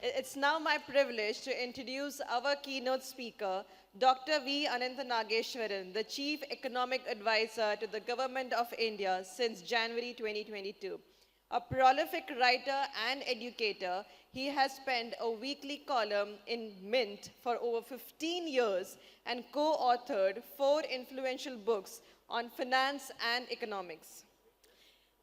It's now my privilege to introduce our keynote speaker, Dr. V. Anantha Nageswaran, the Chief Economic Advisor to the Government of India since January 2022. A prolific writer and educator, he has penned a weekly column in Mint for over 15 years and co-authored 4 influential books on finance and economics.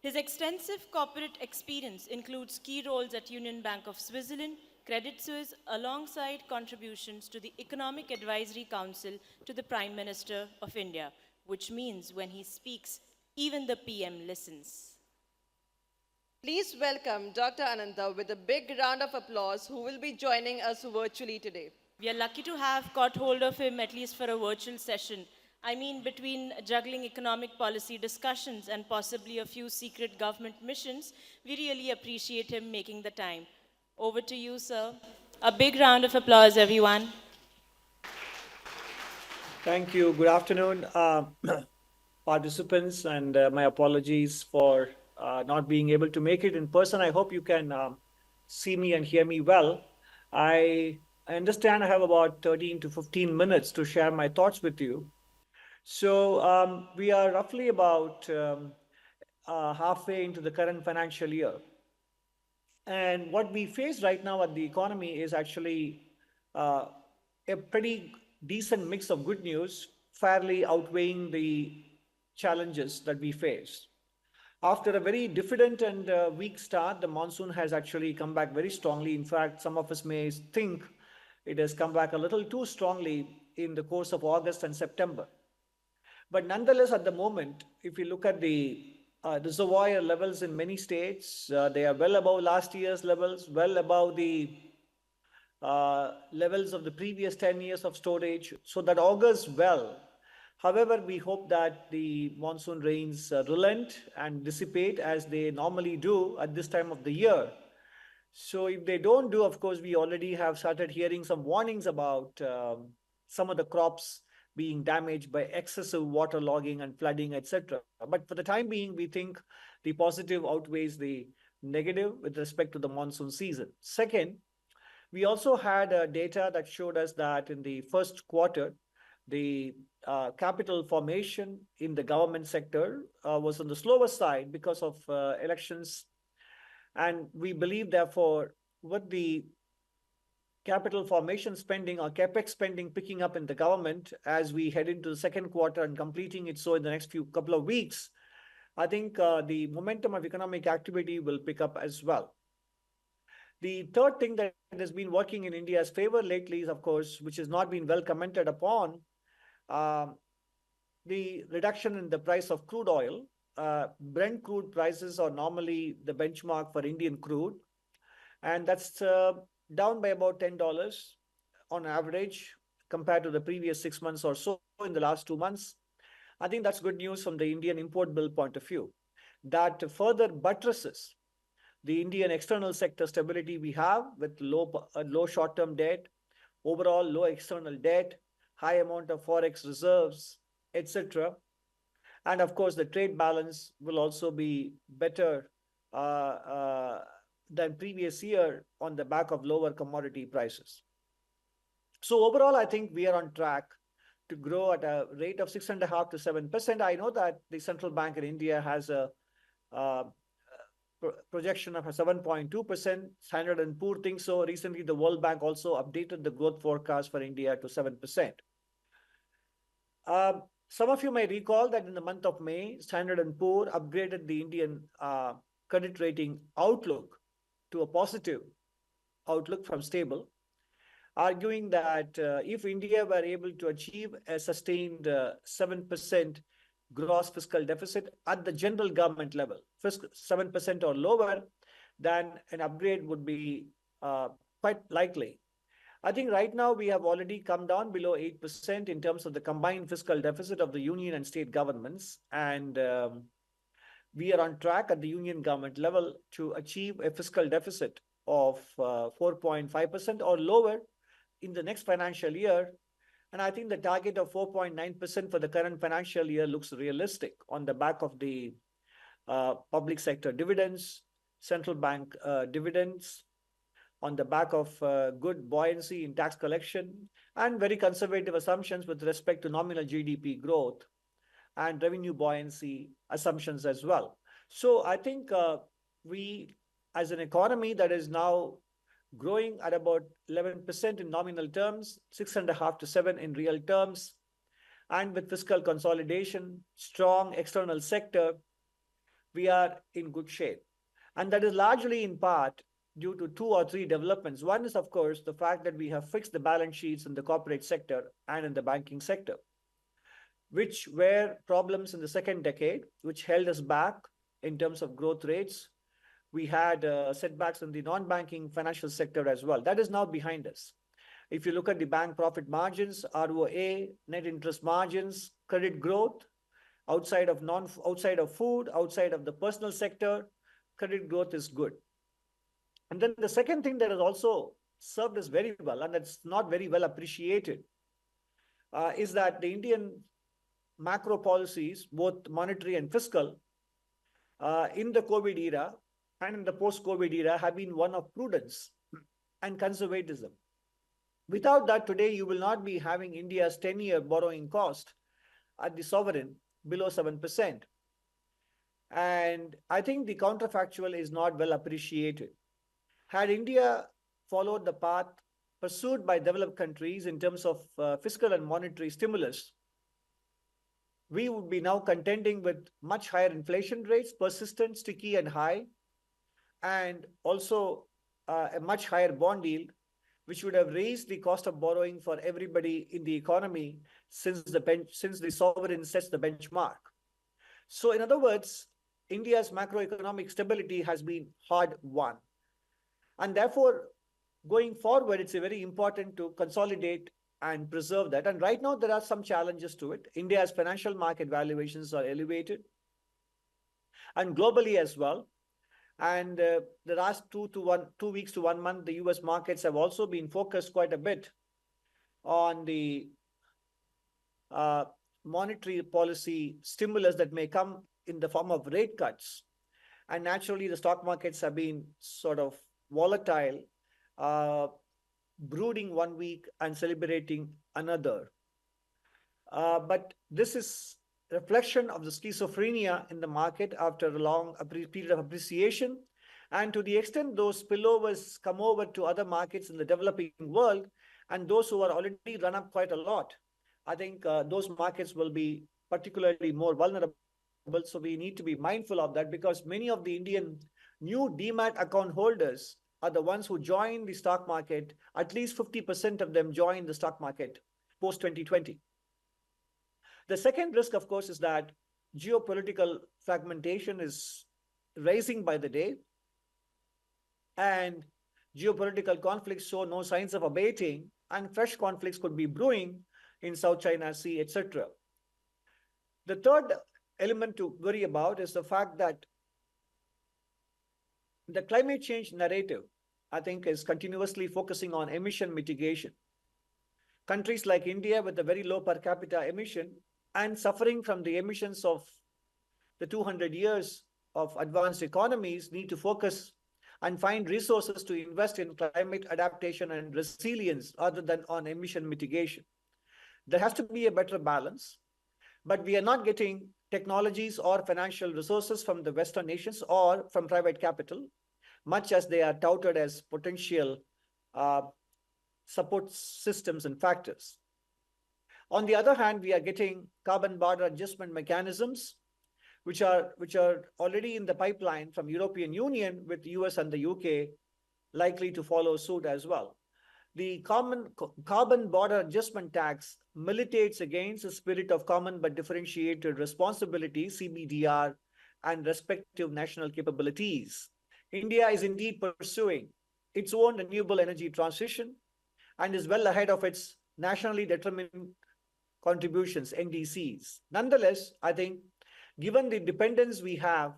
His extensive corporate experience includes key roles at Union Bank of Switzerland, Credit Suisse, alongside contributions to the Economic Advisory Council to the Prime Minister of India, which means when he speaks, even the PM listens. Please welcome Dr. Anantha with a big round of applause, who will be joining us virtually today. We are lucky to have caught hold of him at least for a virtual session. I mean, between juggling economic policy discussions and possibly a few secret government missions, we really appreciate him making the time. Over to you, sir. A big round of applause, everyone. Thank you. Good afternoon, participants, and my apologies for not being able to make it in person. I hope you can see me and hear me well. I understand I have about 13 to 15 minutes to share my thoughts with you. So we are roughly about halfway into the current financial year. And what we face right now at the economy is actually uh, a pretty decent mix of good news, fairly outweighing the challenges that we face. After a very diffident and weak start, the monsoon has actually come back very strongly. In fact, some of us may think it has come back a little too strongly in the course of August and September. But nonetheless, at the moment, if you look at the reservoir levels in many states, they are well above last year's levels, well above the levels of the previous 10 years of storage. So that augurs well. However, we hope that the monsoon rains relent and dissipate as they normally do at this time of the year. So if they don't do, of course, we already have started hearing some warnings about some of the crops being damaged by excessive water logging and flooding, etc. But for the time being, we think the positive outweighs the negative with respect to the monsoon season. Second, we also had data that showed us that in the first quarter, the capital formation in the government sector was on the slower side because of elections. And we believe, therefore, with the capital formation spending or capex spending picking up in the government as we head into the second quarter and completing it so in the next couple of weeks, I think the momentum of economic activity will pick up as well. The third thing that has been working in India's favor lately is, of course, which has not been well commented upon, the reduction in the price of crude oil. Brent crude prices are normally the benchmark for Indian crude, and that's down by about $10 on average compared to the previous 6 months or so in the last 2 months. I think that's good news from the Indian import bill point of view. That further buttresses the Indian external sector stability we have with low short-term debt, overall low external debt, high amount of forex reserves, etc. And of course, the trade balance will also be better than previous year on the back of lower commodity prices. So overall, I think we are on track to grow at a rate of 6.5% to 7%. I know that the central bank in India has a projection of a 7.2%. Standard & Poor thinks so. Recently, the World Bank also updated the growth forecast for India to 7%. Some of you may recall that in the month of May, Standard & Poor upgraded the Indian credit rating outlook to a positive outlook from stable, arguing that if India were able to achieve a sustained 7% gross fiscal deficit at the general government level, 7% or lower, then an upgrade would be quite likely. I think right now we have already come down below 8% in terms of the combined fiscal deficit of the union and state governments. And we are on track at the union government level to achieve a fiscal deficit of 4.5% or lower in the next financial year. And I think the target of 4.9% for the current financial year looks realistic on the back of the public sector dividends, central bank dividends, on the back of good buoyancy in tax collection and very conservative assumptions with respect to nominal GDP growth and revenue buoyancy assumptions as well. So I think we, as an economy that is now growing at about 11% in nominal terms, 6.5 to 7 in real terms, and with fiscal consolidation, strong external sector, we are in good shape. And that is largely in part due to two or three developments. One is, of course, the fact that we have fixed the balance sheets in the corporate sector and in the banking sector, which were problems in the second decade, which held us back in terms of growth rates. We had setbacks in the non-banking financial sector as well. That is now behind us. If you look at the bank profit margins, ROA, net interest margins, credit growth, outside of food, outside of the personal sector, credit growth is good. And then the second thing that has also served us very well, and that's not very well appreciated, is that the Indian macro policies, both monetary and fiscal, in the COVID era and in the post-COVID era have been one of prudence and conservatism. Without that, today you will not be having India's 10-year borrowing cost at the sovereign below 7%. And I think the counterfactual is not well appreciated. Had India followed the path pursued by developed countries in terms of fiscal and monetary stimulus, we would be now contending with much higher inflation rates, persistent, sticky, and high, and also a much higher bond yield, which would have raised the cost of borrowing for everybody in the economy since the sovereign sets the benchmark. So in other words, India's macroeconomic stability has been hard won. And therefore, going forward, it's very important to consolidate and preserve that. And right now, there are some challenges to it. India's financial market valuations are elevated, and globally as well. And the last 2 weeks to 1 month, the US markets have also been focused quite a bit on the monetary policy stimulus that may come in the form of rate cuts. And naturally, the stock markets have been sort of volatile, brooding 1 week and celebrating another. But this is a reflection of the schizophrenia in the market after a long period of appreciation. And to the extent those spillovers come over to other markets in the developing world, and those who are already run up quite a lot, I think those markets will be particularly more vulnerable. So we need to be mindful of that, because many of the Indian new demat account holders are the ones who join the stock market. At least 50% of them join the stock market post 2020. The second risk, of course, is that geopolitical fragmentation is rising by the day, and geopolitical conflicts show no signs of abating, and fresh conflicts could be brewing in South China Sea, etc. The third element to worry about is the fact that the climate change narrative, I think, is continuously focusing on emission mitigation. Countries like India, with a very low per capita emission and suffering from the emissions of the 200 years of advanced economies, need to focus and find resources to invest in climate adaptation and resilience other than on emission mitigation. There has to be a better balance, but we are not getting technologies or financial resources from the Western nations or from private capital, much as they are touted as potential support systems and factors. On the other hand, we are getting carbon border adjustment mechanisms, which are already in the pipeline from European Union, with the US and the UK likely to follow suit as well. The carbon border adjustment tax militates against the spirit of common but differentiated responsibility, CBDR, and respective national capabilities. India is indeed pursuing its own renewable energy transition and is well ahead of its nationally determined contributions, NDCs. Nonetheless, I think, given the dependence we have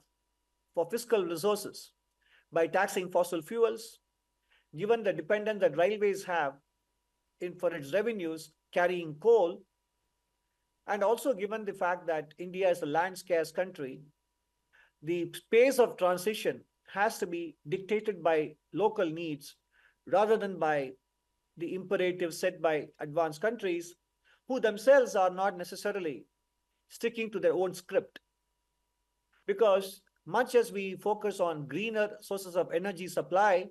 for fiscal resources by taxing fossil fuels, given the dependence that railways have for its revenues carrying coal, and also given the fact that India is a land-scarce country, the pace of transition has to be dictated by local needs rather than by the imperative set by advanced countries who themselves are not necessarily sticking to their own script. Because much as we focus on greener sources of energy supply,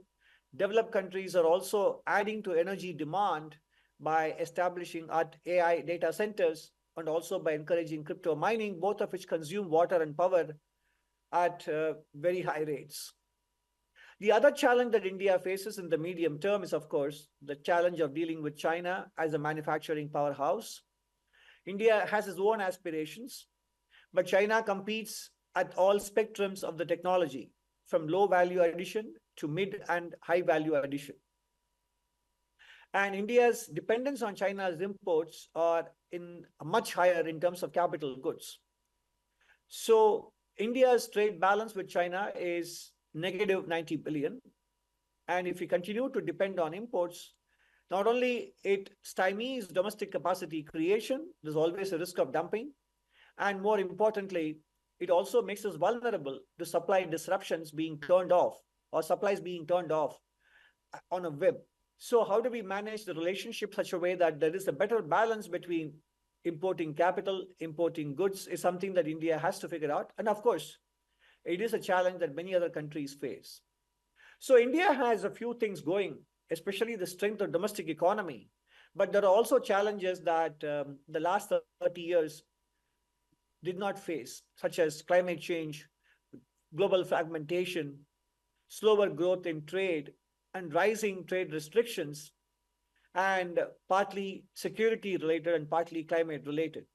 developed countries are also adding to energy demand by establishing AI data centers and also by encouraging crypto mining, both of which consume water and power at very high rates. The other challenge that India faces in the medium term is, of course, the challenge of dealing with China as a manufacturing powerhouse. India has its own aspirations, but China competes at all spectrums of the technology, from low value addition to mid and high value addition. And India's dependence on China's imports are much higher in terms of capital goods. So India's trade balance with China is negative 90 billion. And if we continue to depend on imports, not only it stymies domestic capacity creation, there's always a risk of dumping. And more importantly, it also makes us vulnerable to supply disruptions being turned off or supplies being turned off on a whim. So how do we manage the relationship such a way that there is a better balance between importing capital, importing goods is something that India has to figure out. And of course, it is a challenge that many other countries face. So India has a few things going, especially the strength of domestic economy. But there are also challenges that the last 30 years did not face, such as climate change, global fragmentation, slower growth in trade, and rising trade restrictions, and partly security related and partly climate related.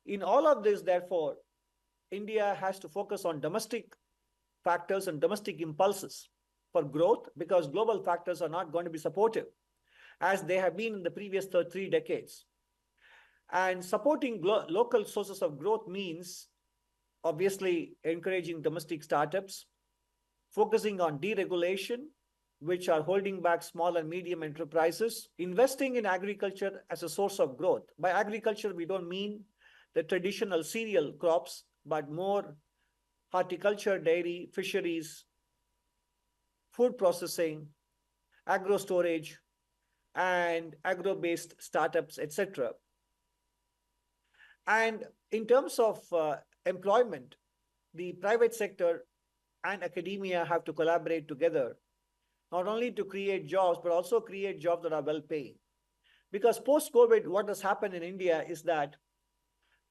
In all of this, therefore, India has to focus on domestic factors and domestic impulses for growth, because global factors are not going to be supportive as they have been in the previous 3 decades. And supporting local sources of growth means obviously encouraging domestic startups, focusing on deregulation, which are holding back small and medium enterprises, investing in agriculture as a source of growth. By agriculture, we don't mean the traditional cereal crops, but more horticulture, dairy, fisheries, food processing, agro storage, and agro-based startups, etc. And in terms of employment, the private sector and academia have to collaborate together, not only to create jobs, but also create jobs that are well paid. Because post-COVID, what has happened in India is that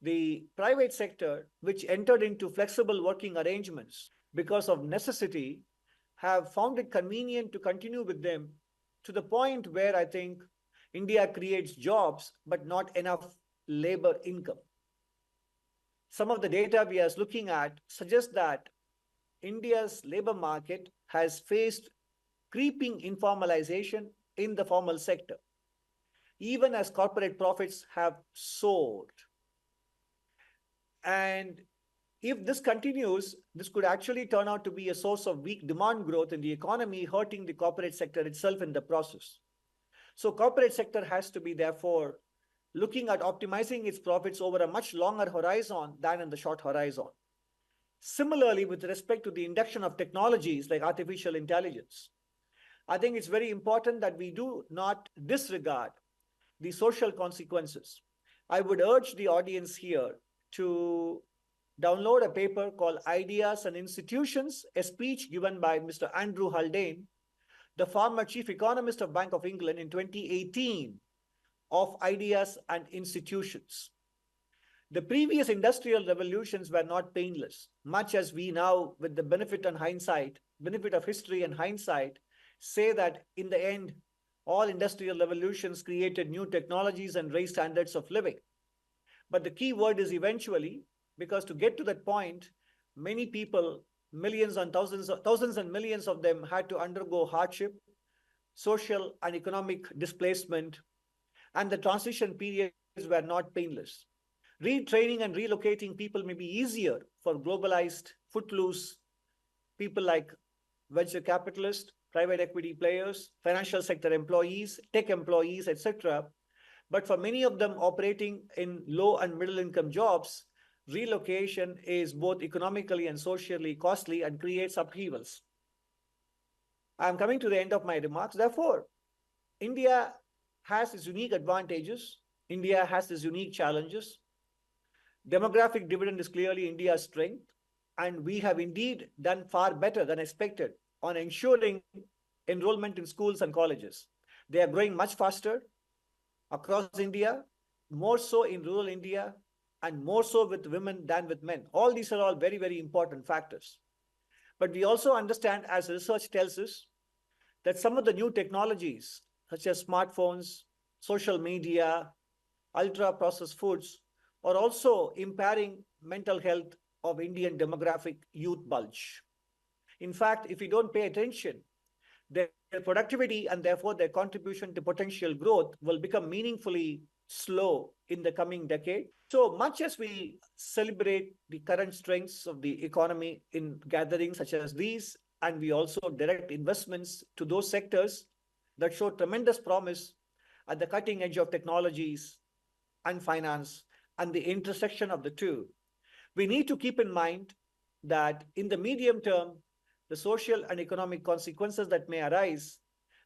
the private sector, which entered into flexible working arrangements because of necessity, have found it convenient to continue with them, to the point where I think India creates jobs, but not enough labor income. Some of the data we are looking at suggests that India's labor market has faced creeping informalization in the formal sector, even as corporate profits have soared. And if this continues, this could actually turn out to be a source of weak demand growth in the economy, hurting the corporate sector itself in the process. So corporate sector has to be, therefore, looking at optimizing its profits over a much longer horizon than in the short horizon. Similarly, with respect to the induction of technologies like artificial intelligence, I think it's very important that we do not disregard the social consequences. I would urge the audience here to download a paper called Ideas and Institutions, a speech given by Mr. Andrew Haldane, the former chief economist of Bank of England in 2018, of ideas and institutions. The previous industrial revolutions were not painless, much as we now, with the benefit of history and hindsight, say that in the end, all industrial revolutions created new technologies and raised standards of living. But the key word is eventually, because to get to that point, many people, millions and thousands and millions of them had to undergo hardship, social and economic displacement, and the transition periods were not painless. Retraining and relocating people may be easier for globalized, footloose people like venture capitalists, private equity players, financial sector employees, tech employees, etc. But for many of them operating in low and middle income jobs, relocation is both economically and socially costly and creates upheavals. I'm coming to the end of my remarks. Therefore, India has its unique advantages. India has its unique challenges. Demographic dividend is clearly India's strength, and we have indeed done far better than expected on ensuring enrollment in schools and colleges. They are growing much faster across India, more so in rural India, and more so with women than with men. All these are all very, very important factors. But we also understand, as research tells us, that some of the new technologies, such as smartphones, social media, ultra processed foods, are also impairing mental health of Indian demographic youth bulge. In fact, if we don't pay attention, their productivity and therefore their contribution to potential growth will become meaningfully slow in the coming decade. So much as we celebrate the current strengths of the economy in gatherings such as these, and we also direct investments to those sectors that show tremendous promise at the cutting edge of technologies and finance and the intersection of the two, we need to keep in mind that in the medium term, the social and economic consequences that may arise,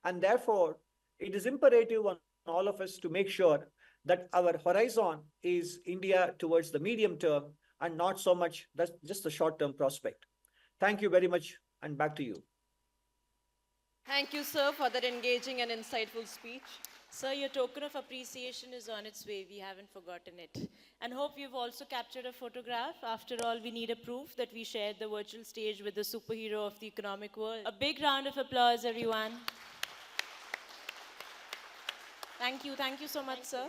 and therefore it is imperative on all of us to make sure that our horizon is India towards the medium term and not so much that's just a short-term prospect. Thank you very much, and back to you. Thank you, sir, for that engaging and insightful speech. Sir, your token of appreciation is on its way. We haven't forgotten it. And hope you've also captured a photograph. After all, we need a proof that we shared the virtual stage with the superhero of the economic world. A big round of applause, everyone. Thank you. Thank you so much, sir.